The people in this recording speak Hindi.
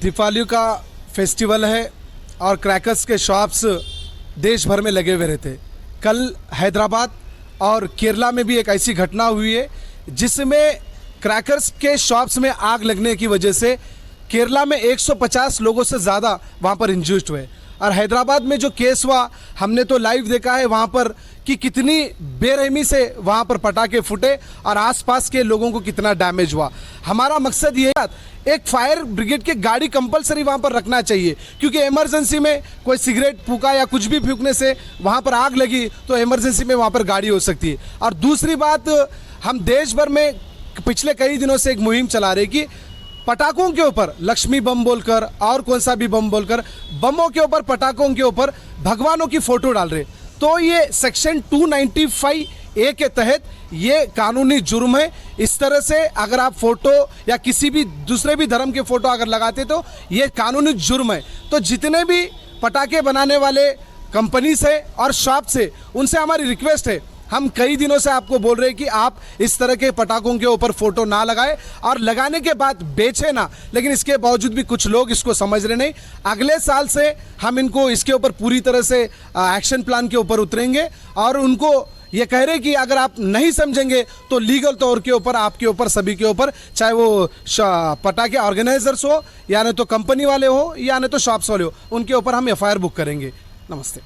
दीपावली का फेस्टिवल है और क्रैकर्स के शॉप्स देश भर में लगे हुए रहते। कल हैदराबाद और केरला में भी एक ऐसी घटना हुई है जिसमें क्रैकर्स के शॉप्स में आग लगने की वजह से केरला में 150 लोगों से ज़्यादा वहाँ पर इंजर्ड हुए। और हैदराबाद में जो केस हुआ हमने तो लाइव देखा है वहाँ पर कि कितनी बेरहमी से वहाँ पर पटाखे फूटे और आसपास के लोगों को कितना डैमेज हुआ। हमारा मकसद ये है एक फायर ब्रिगेड की गाड़ी कंपलसरी वहाँ पर रखना चाहिए, क्योंकि इमरजेंसी में कोई सिगरेट फूका या कुछ भी फूकने से वहाँ पर आग लगी तो इमरजेंसी में वहाँ पर गाड़ी हो सकती है। और दूसरी बात, हम देश भर में पिछले कई दिनों से एक मुहिम चला रहे कि पटाखों के ऊपर लक्ष्मी बम बोलकर और कौन सा भी बम बोलकर बमों के ऊपर पटाखों के ऊपर भगवानों की फोटो डाल रहे। तो ये सेक्शन 295A के तहत ये कानूनी जुर्म है। इस तरह से अगर आप फोटो या किसी भी दूसरे भी धर्म के फोटो अगर लगाते तो ये कानूनी जुर्म है। तो जितने भी पटाखे बनाने वाले कंपनी से और शॉप से उनसे हमारी रिक्वेस्ट है, हम कई दिनों से आपको बोल रहे हैं कि आप इस तरह के पटाखों के ऊपर फोटो ना लगाएं और लगाने के बाद बेचे ना, लेकिन इसके बावजूद भी कुछ लोग इसको समझ रहे नहीं। अगले साल से हम इनको इसके ऊपर पूरी तरह से एक्शन प्लान के ऊपर उतरेंगे और उनको ये कह रहे कि अगर आप नहीं समझेंगे तो लीगल तौर के ऊपर आपके ऊपर सभी के ऊपर, चाहे वो पटाखे ऑर्गेनाइजर्स हो या नहीं तो कंपनी वाले हो या नहीं तो शॉप्स वाले हो, उनके ऊपर हम FIR बुक करेंगे। नमस्ते।